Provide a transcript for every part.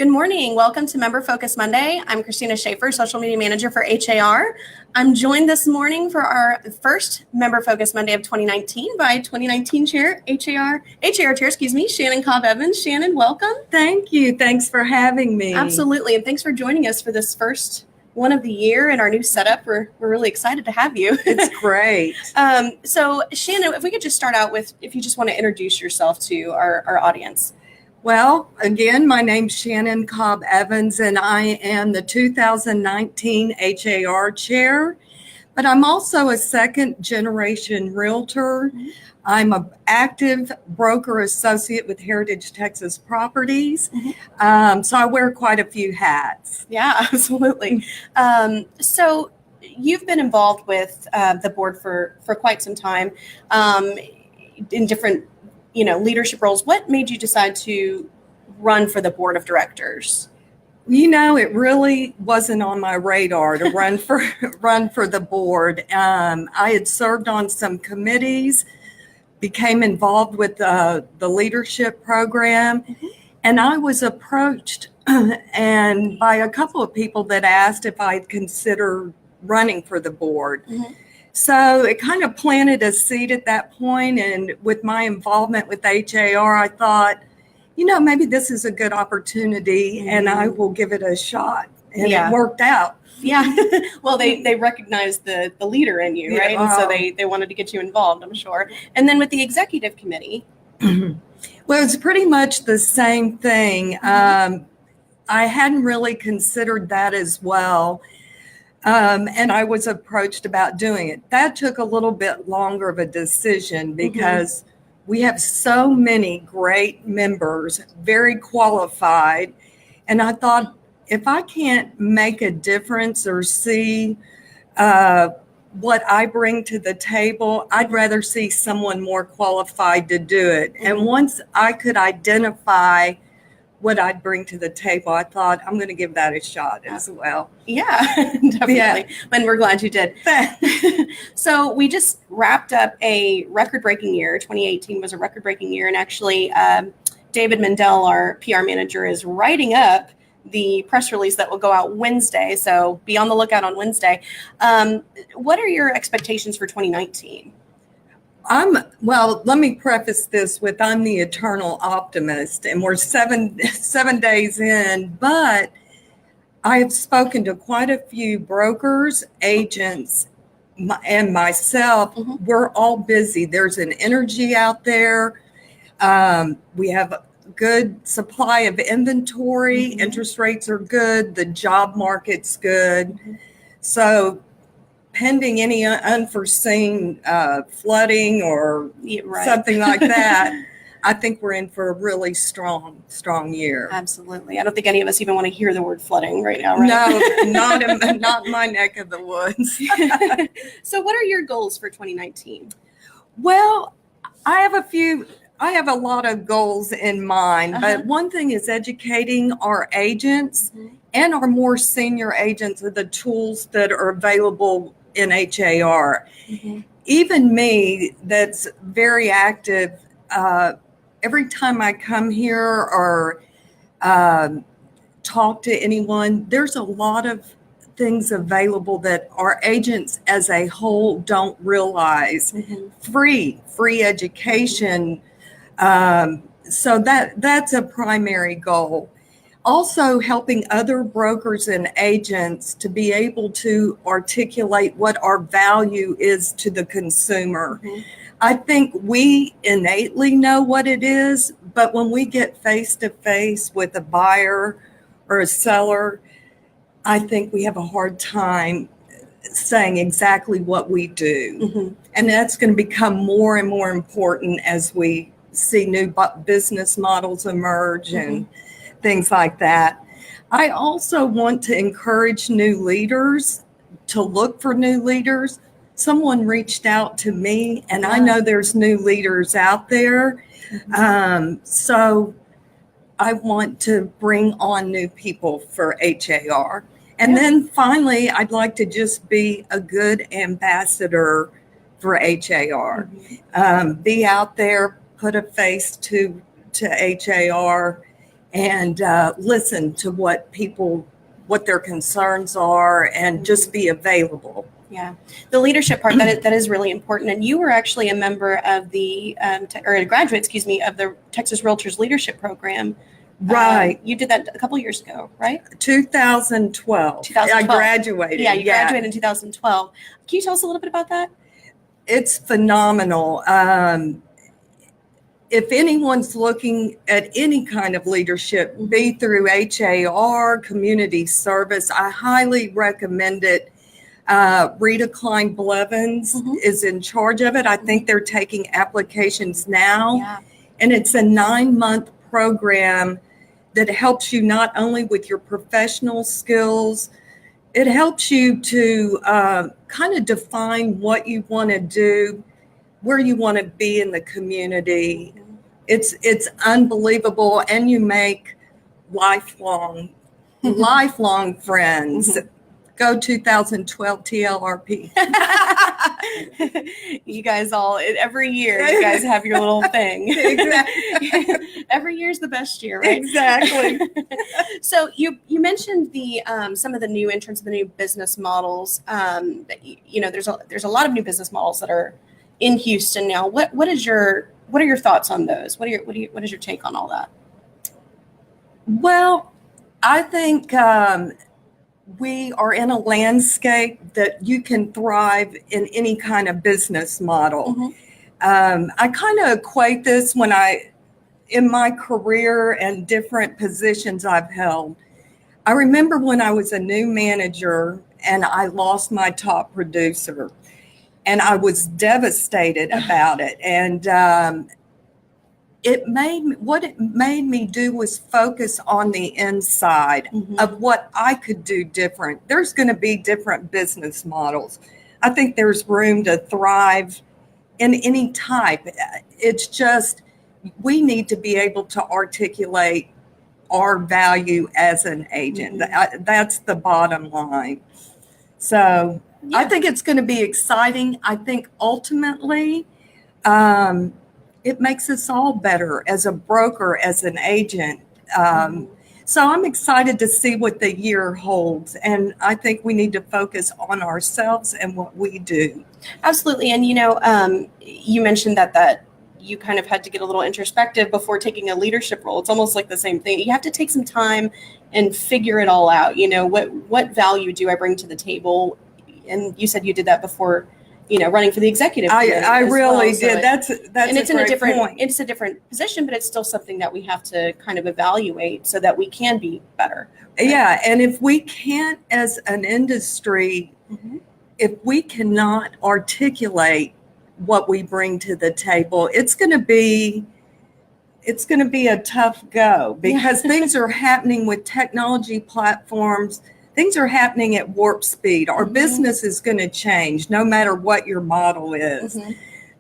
Good morning. Welcome to Member Focus Monday. I'm Christina Schaefer, Social Media Manager for HAR. I'm joined this morning for our first Member Focus Monday of 2019 by 2019 Chair, HAR Chair, Shannon Cobb Evans. Shannon, welcome. Thank you. Thanks for having me. Absolutely. And thanks for joining us for this first one of the year in our new setup. We're really excited to have you. It's great. So Shannon, if we could just start out with, if you just want to introduce yourself to our audience. Well, again, my name's Shannon Cobb Evans, and I am the 2019 HAR Chair, but I'm also a second-generation realtor. Mm-hmm. I'm an active broker associate with Heritage Texas Properties, so I wear quite a few hats. Yeah, absolutely. So you've been involved with the board for quite some time in different leadership roles. What made you decide to run for the board of directors? It really wasn't on my radar to run for the board. I had served on some committees, became involved with the leadership program, and I was approached and by a couple of people that asked if I'd consider running for the board. So it kind of planted a seed at that point, and with my involvement with HAR, I thought, maybe this is a good opportunity, and I will give it a shot. And it worked out. Yeah. Well, they recognized the leader in you, right? And so they wanted to get you involved, I'm sure. And then with the executive committee. Well, it's pretty much the same thing. I hadn't really considered that as well. And I was approached about doing it. That took a little bit longer of a decision because we have so many great members, very qualified. And I thought, if I can't make a difference or see what I bring to the table, I'd rather see someone more qualified to do it. And once I could identify what I'd bring to the table, I thought, I'm going to give that a shot as well. Yeah, definitely. Yeah. And we're glad you did. So we just wrapped up a record-breaking year. 2018 was a record-breaking year. And actually, David Mendel, our PR manager, is writing up the press release that will go out Wednesday. So be on the lookout on Wednesday. What are your expectations for 2019? Well, let me preface this with I'm the eternal optimist, and we're seven days in, but I have spoken to quite a few brokers, agents, and myself. We're all busy. There's an energy out there. We have a good supply of inventory. Interest rates are good. The job market's good. So pending any unforeseen flooding or something like that, I think we're in for a really strong year. Absolutely. I don't think any of us even want to hear the word flooding right now, right? No, not in my neck of the woods. So what are your goals for 2019? Well, I have a lot of goals in mind, but one thing is educating our agents and our more senior agents of the tools that are available in HAR. Even me, that's very active, every time I come here or talk to anyone, there's a lot of things available that our agents as a whole don't realize. Free education. So that's a primary goal. Also helping other brokers and agents to be able to articulate what our value is to the consumer. I think we innately know what it is, but when we get face to face with a buyer or a seller, I think we have a hard time saying exactly what we do. And that's going to become more and more important as we see new business models emerge and things like that. I also want to encourage new leaders to look for new leaders. Someone reached out to me, and I know there's new leaders out there. So I want to bring on new people for HAR. And then finally, I'd like to just be a good ambassador for HAR. Be out there, put a face to HAR, and listen to what their concerns are, and just be available. Yeah, the leadership part, that is really important. And you were actually a member of the, or a graduate, excuse me, of the Texas Realtors Leadership Program. Right. You did that a couple years ago, right? 2012. I graduated. Yeah, you graduated in 2012. Can you tell us a little bit about that? It's phenomenal. If anyone's looking at any kind of leadership, be through HAR, community service, I highly recommend it. Rita Klein Blevins is in charge of it. I think they're taking applications now. Yeah. And it's a 9-month program that helps you not only with your professional skills, it helps you to kind of define what you want to do, where you want to be in the community. It's unbelievable, and you make lifelong friends. Go 2012 TLRP. You guys every year, you guys have your little thing. Exactly. Every year's the best year, right? Exactly. So you mentioned the some of the new entrants, the new business models. That there's a lot of new business models that are in Houston now. What are your thoughts on those? What is your take on all that? Well, I think we are in a landscape that you can thrive in any kind of business model. I kind of equate this in my career and different positions I've held. I remember when I was a new manager and I lost my top producer, and I was devastated about it. And what it made me do was focus on the inside of what I could do different. There's going to be different business models. I think there's room to thrive in any type. It's just, we need to be able to articulate our value as an agent. That's the bottom line. So I think it's going to be exciting. I think ultimately, it makes us all better as a broker, as an agent. So I'm excited to see what the year holds. And I think we need to focus on ourselves and what we do. Absolutely. And, you mentioned that you kind of had to get a little introspective before taking a leadership role. It's almost like the same thing. You have to take some time and figure it all out. What value do I bring to the table? And you said you did that before, running for the executive. I really did. So that's and it's a great different point. It's a different position, but it's still something that we have to kind of evaluate so that we can be better. Right? Yeah, and if we can't, as an industry, if we cannot articulate what we bring to the table, it's going to be a tough go, because things are happening with technology platforms. Things are happening at warp speed. Our business is going to change no matter what your model is.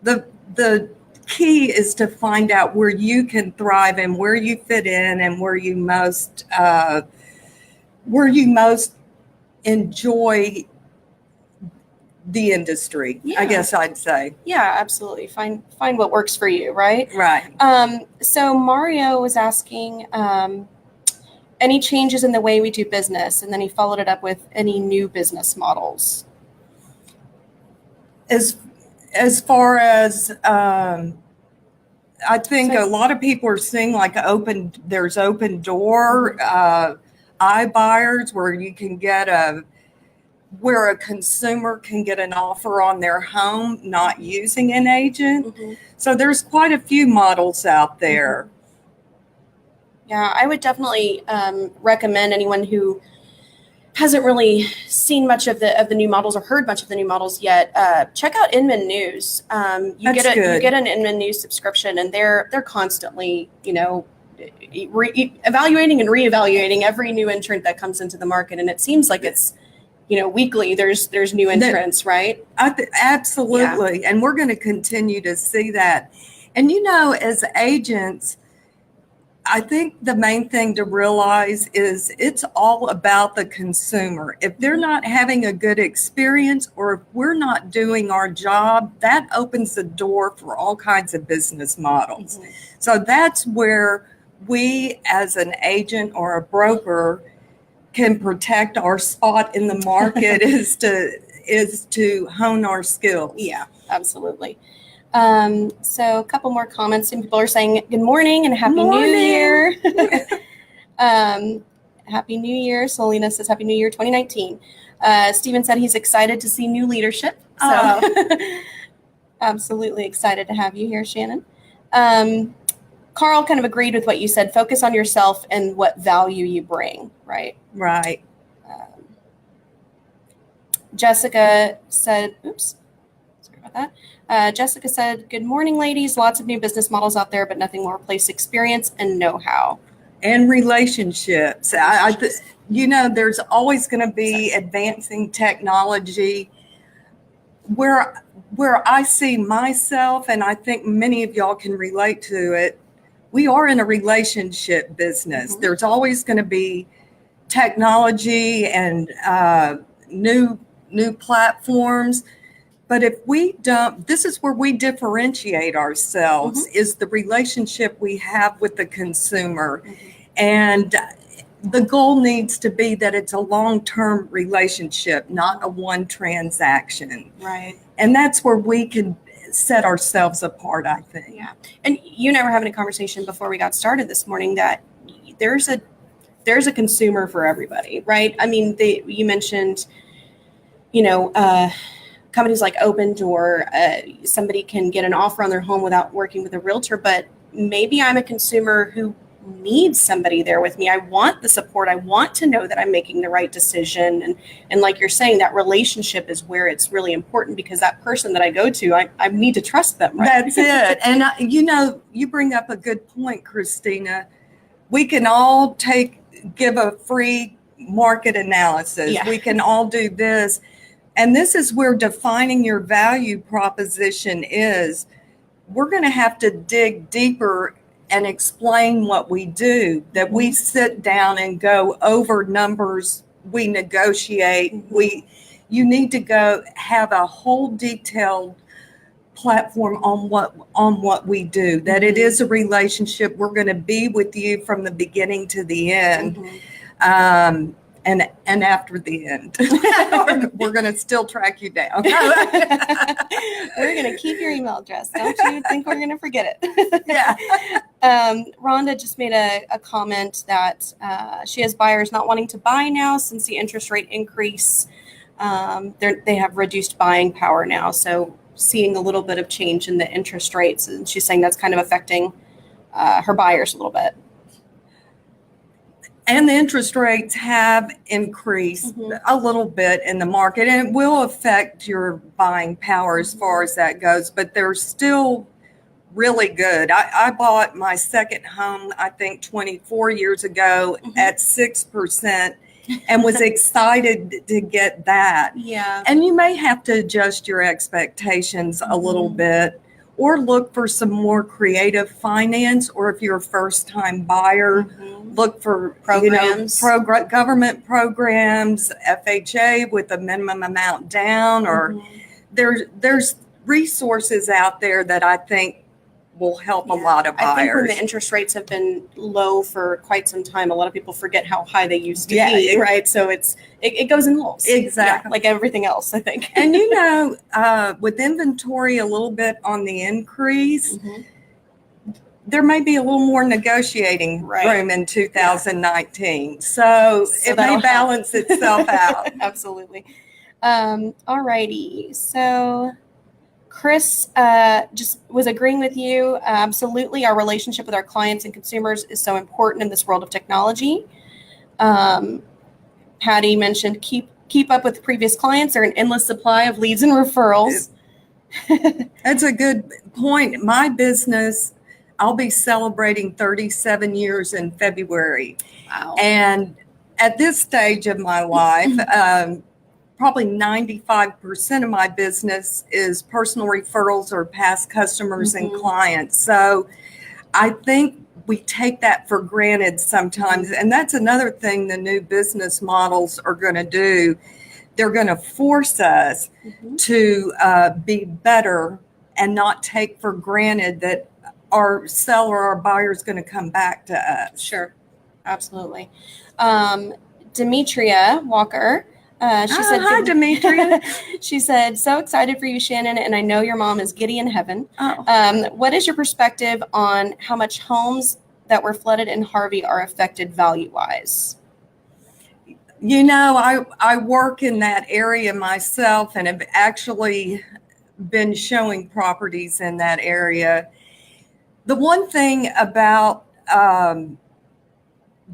The key is to find out where you can thrive and where you fit in and where you most enjoy the industry. I guess I'd say. Yeah, absolutely. Find what works for you, right? Right. So Mario was asking any changes in the way we do business, and then he followed it up with any new business models. As far as I think a lot of people are seeing there's open door iBuyers where a consumer can get an offer on their home not using an agent. So there's quite a few models out there. Yeah, I would definitely recommend anyone who hasn't really seen much of the new models or heard much of the new models yet. Check out Inman News. You get an Inman News subscription, and they're constantly, evaluating and reevaluating every new entrant that comes into the market, and it seems like it's weekly there's new entrants, right? Absolutely, and we're going to continue to see that. And as agents, I think the main thing to realize is it's all about the consumer. If they're not having a good experience, or if we're not doing our job, that opens the door for all kinds of business models. So that's where we as an agent or a broker can protect our spot in the market is to hone our skills. Yeah, absolutely. So a couple more comments. Some people are saying good morning and happy new year. Happy New Year. Selena says happy New Year 2019. Steven said he's excited to see new leadership. So absolutely excited to have you here, Shannon. Carl kind of agreed with what you said. Focus on yourself and what value you bring, right? Right. Jessica said, oops, sorry about that. Jessica said, good morning, ladies. Lots of new business models out there, but nothing will replace experience and know-how. And relationships. There's always going to be advancing technology. Where I see myself, and I think many of y'all can relate to it, we are in a relationship business. Mm-hmm. There's always going to be technology and new platforms. But if we don't, this is where we differentiate ourselves, mm-hmm. is the relationship we have with the consumer. Mm-hmm. And the goal needs to be that it's a long-term relationship, not a one transaction. Right. And that's where we can set ourselves apart, I think. Yeah. And you and I were having a conversation before we got started this morning that there's a consumer for everybody, right? I mean, you mentioned, companies like Open Door, somebody can get an offer on their home without working with a realtor, but maybe I'm a consumer who needs somebody there with me. I want the support. I want to know that I'm making the right decision. And like you're saying, that relationship is where it's really important, because that person that I go to, I need to trust them, right? That's it. And you bring up a good point, Christina. We can all give a free market analysis. Yeah. We can all do this. And this is where defining your value proposition is. We're going to have to dig deeper and explain what we do, that we sit down and go over numbers, we negotiate, mm-hmm. You need to go have a whole detailed platform on what we do, that mm-hmm. it is a relationship. We're going to be with you from the beginning to the end. Mm-hmm. And after the end, we're going to still track you down. We're going to keep your email address. Don't you think we're going to forget it? Yeah. Rhonda just made a comment that she has buyers not wanting to buy now since the interest rate increase. They have reduced buying power now. So seeing a little bit of change in the interest rates. And she's saying that's kind of affecting her buyers a little bit. And the interest rates have increased mm-hmm. a little bit in the market, and it will affect your buying power as far as that goes, but they're still really good. I bought my second home, I think 24 years ago mm-hmm. at 6% and was excited to get that. Yeah. And you may have to adjust your expectations mm-hmm. a little bit, or look for some more creative finance, or if you're a first-time buyer, mm-hmm. look for programs, government programs, FHA with a minimum amount down, or mm-hmm. there's resources out there that I think will help a lot of buyers. I think when the interest rates have been low for quite some time, a lot of people forget how high they used to be, right? So it goes in lulls. Exactly. Like everything else, I think. And with inventory a little bit on the increase, mm-hmm. there may be a little more negotiating room in 2019. Yeah. So it may balance itself out. Absolutely. All righty. So Chris just was agreeing with you. Absolutely. Our relationship with our clients and consumers is so important in this world of technology. Patty mentioned keep up with previous clients. There are an endless supply of leads and referrals. That's a good point. My business, I'll be celebrating 37 years in February. Wow. And at this stage of my life, probably 95% of my business is personal referrals or past customers mm-hmm. and clients. So I think we take that for granted sometimes. And that's another thing the new business models are going to do. They're going to force us mm-hmm. to be better and not take for granted that our seller, our buyer is going to come back to us. Sure. Absolutely. Demetria Walker. She said, hi, Demetria. She said, so excited for you, Shannon, and I know your mom is giddy in heaven. Oh. What is your perspective on how much homes that were flooded in Harvey are affected value-wise? You know, I work in that area myself and have actually been showing properties in that area. The one thing about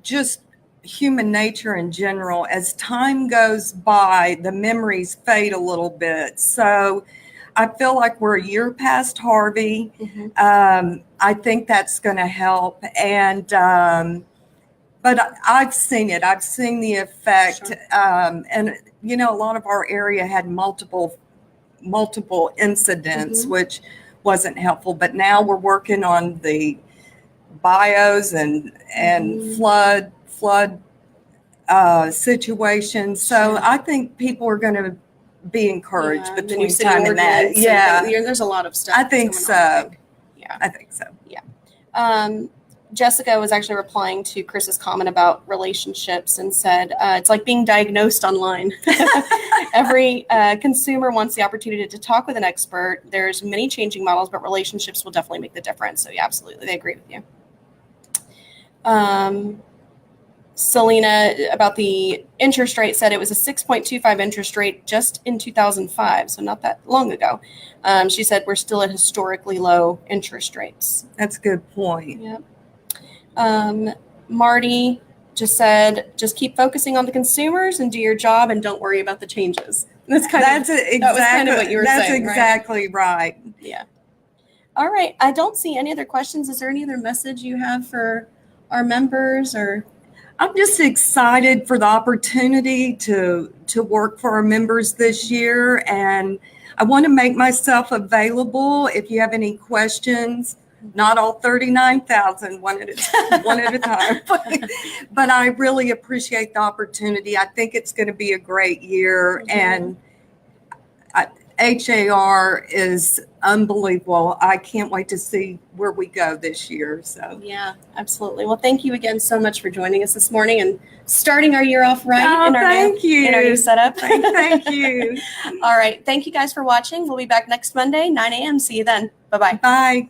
just human nature in general, as time goes by, the memories fade a little bit. So I feel like we're a year past Harvey. I think that's going to help. And, but I've seen it. I've seen the effect. Sure. And, you know, a lot of our area had multiple incidents, which wasn't helpful. But now we're working on the bios and flood situations. So I think people are going to be encouraged between time and that. There's a lot of stuff. I think so. I think so. Jessica was actually replying to Chris's comment about relationships and said, it's like being diagnosed online. Every consumer wants the opportunity to talk with an expert. There's many changing models, but relationships will definitely make the difference. So yeah, absolutely. They agree with you. Selena, about the interest rate, said it was a 6.25 interest rate just in 2005, so not that long ago. She said we're still at historically low interest rates. That's a good point. Yep. Marty just said, just keep focusing on the consumers and do your job and don't worry about the changes. That was kind of what you were saying. That's exactly right. Yeah. All right. I don't see any other questions. Is there any other message you have for our members? Or I'm just excited for the opportunity to work for our members this year, and I want to make myself available if you have any questions. Not all 39,000, one at a time. But I really appreciate the opportunity. I think it's going to be a great year, and HAR is unbelievable. I can't wait to see where we go this year. So yeah, absolutely. Well, thank you again so much for joining us this morning and starting our year off right in our new setup. Thank you. All right. Thank you guys for watching. We'll be back next Monday, 9 a.m. See you then. Bye-bye. Bye.